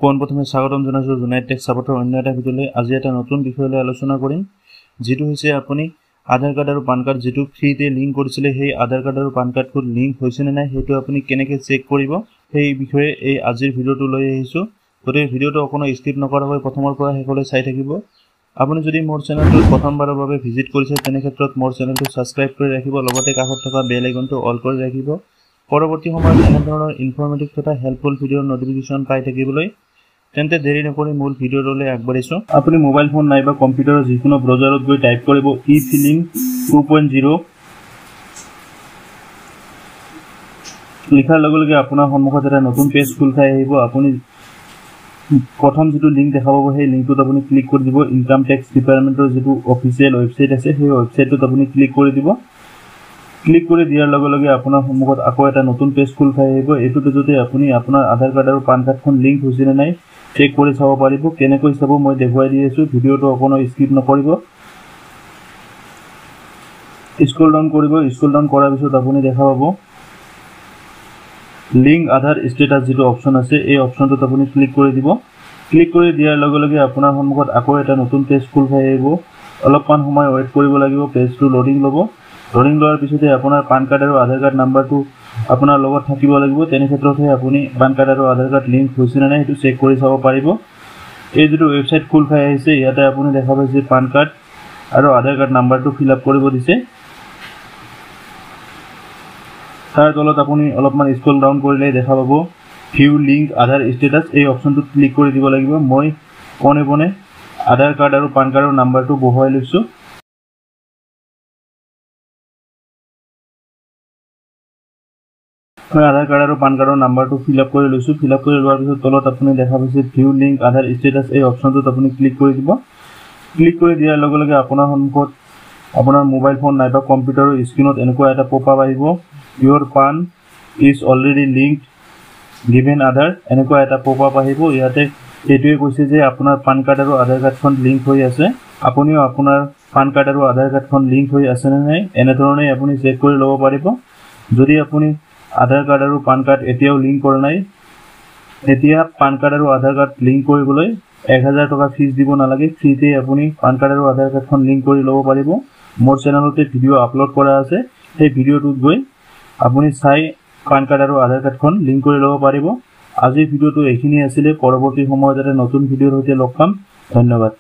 পোনপ্ৰথমে স্বাগতম জনাইছো জুনাইট টেক সাপোৰ্টৰ অন্য এটা ভিডিঅ'লৈ। আজি এটা নতুন বিষয়লৈ আলোচনা কৰিম, যেটো হৈছে আপুনি আধাৰ কাৰ্ড আৰু পান কাৰ্ড যেটো ফ্ৰীতে লিংক কৰিছিলে, সেই আধাৰ কাৰ্ড আৰু পান কাৰ্ডটো লিংক হৈছে নে নাই সেইটো আপুনি কেনেকৈ চেক কৰিব, সেই বিষয়ে এই আজিৰ ভিডিঅ'টো লৈ আহিছো। গতিকে ভিডিঅ'টো অকণো স্কিপ নকৰাকৈ প্ৰথমৰ পৰা শেষলৈ চাই থাকিব। আপুনি যদি মোৰ চেনেলটো প্ৰথমবাৰৰ বাবে ভিজিট কৰিছে তেনে ক্ষেত্ৰত মোৰ চেনেলটো সাবস্ক্ৰাইব কৰি ৰাখিব, লগতে কাষত থকা বেল আইকনটো অল কৰি ৰাখিব। পৰৱৰ্তী সময়ত এনে ধৰণৰ ইনফৰমেটিভ তথা হেল্পফুল ভিডিঅ'ৰ নটিফিকেশ্যন পাই থাকিবলৈ। তেন্তে দেৰি নকৰি মূল ভিডিঅ'লৈ আগবাঢ়িছো। আপুনি মোবাইল ফোন নাইবা কম্পিউটাৰৰ যিকোনো ব্ৰাউজাৰত গৈ টাইপ কৰিব ই-ফিলিং 2.0। লিখাৰ লগে লগে আপোনাৰ সন্মুখত এটা নতুন পেজ খোল খাই আহিব। আপুনি প্ৰথম যেটো লিংক দেখা পাব সেই লিংকটোত আপুনি ক্লিক কৰি দিব। ইনকাম টেক্স ডিপাৰ্টমেণ্টৰ যেটো অফিচিয়েল ৱেবছাইট আছে সেই ৱেবছাইটটোত আপুনি ক্লিক কৰি দিব। ক্লিক কৰি দিয়াৰ লগে লগে আপোনাৰ সন্মুখত আকৌ এটা নতুন পেজ খোল খাই আহিব। এইটোতে যদি আপুনি আপোনাৰ আধাৰ কাৰ্ড আৰু পান কাৰ্ডখন লিংক হৈছে নে নাই চেক কৰি চাব পাৰিব। কেনেকৈ চাব মই দেখুৱাই দি আছো, ভিডিঅ'টো অকণো স্কিপ নকৰিব। স্ক্ৰল ডাউন কৰিব। স্ক্ৰল ডাউন কৰাৰ পিছত আপুনি দেখা পাব লিংক আধাৰ ষ্টেটাছ যেটো অপচন আছে এই অপচনটোত আপুনি ক্লিক কৰি দিব। ক্লিক কৰি দিয়াৰ লগে লগে আপোনাৰ সন্মুখত আকৌ এটা নতুন পেজ খোল খাই আহিব। অলপমান সময় ৱেইট কৰিব লাগিব, পেজটো লোডিং ল'ব। লোডিং লোৱাৰ পিছতে আপোনাৰ পান কাৰ্ড আৰু আধাৰ কাৰ্ড নাম্বাৰটো আপোনাৰ লগত থাকিব লাগিব। তেনে ক্ষেত্ৰতহে আপুনি পান কাৰ্ড আৰু আধাৰ কাৰ্ড লিংক হৈছে নে নাই সেইটো চেক কৰি চাব পাৰিব। এই যেটো ৱেবছাইট খোল খাই আহিছে ইয়াতে আপুনি দেখা পাইছে পান কাৰ্ড আৰু আধাৰ কাৰ্ড নাম্বাৰটো ফিল আপ কৰিব দিছে। তাৰ তলত আপুনি অলপমান স্ক্ৰল ডাউন কৰিলে দেখা পাব ভিউ লিংক আধাৰ ষ্টেটাছ এই অপচনটোত ক্লিক কৰি দিব লাগিব। মই পোনে পোনে আধাৰ কাৰ্ড আৰু পান কাৰ্ডৰ নাম্বাৰটো বহুৱাই লৈছো। মই আধাৰ কাৰ্ড আৰু পান কাৰ্ডৰ নাম্বাৰটো ফিল আপ কৰি লৈছো। ফিল আপ কৰি লোৱাৰ পিছত তলত আপুনি দেখা পাইছে ভিউ লিংক আধাৰ ষ্টেটাছ এই অপচনটোত আপুনি ক্লিক কৰি দিব। ক্লিক কৰি দিয়াৰ লগে লগে আপোনাৰ সন্মুখত আপোনাৰ মোবাইল ফোন নাইবা কম্পিউটাৰৰ স্ক্ৰীনত এনেকুৱা এটা পপআপ আহিব, ইউৰ পান ইজ অলৰেডি লিংকড গিভেন আধাৰ, এনেকুৱা এটা পপআপ আহিব। ইয়াতে এইটোৱে কৈছে যে আপোনাৰ পান কাৰ্ড আৰু আধাৰ কাৰ্ডখন লিংক হৈ আছে। আপুনিও আপোনাৰ পান কাৰ্ড আৰু আধাৰ কাৰ্ডখন লিংক হৈ আছে নে নাই এনেধৰণে আপুনি চেক কৰি ল'ব পাৰিব। যদি আপুনি আধাৰ কাৰ্ড আৰু পান কাৰ্ড এতিয়াও লিংক কৰা নাই, এতিয়া পান কাৰ্ড আৰু আধাৰ কাৰ্ড লিংক কৰিবলৈ 1000 টকা ফিজ দিব নালাগে। ফ্ৰীতে আপুনি পান কাৰ্ড আৰু আধাৰ কাৰ্ডখন লিংক কৰি ল'ব পাৰিব। মোৰ চেনেলতে ভিডিঅ' আপলোড কৰা আছে, সেই ভিডিঅ'টোত গৈ আপুনি চাই পান কাৰ্ড আৰু আধাৰ কাৰ্ডখন লিংক কৰি ল'ব পাৰিব। আজিৰ ভিডিঅ'টো এইখিনি আছিলে। পৰৱৰ্তী সময়ত এটা নতুন ভিডিঅ'ৰ সৈতে লগ পাম। ধন্যবাদ।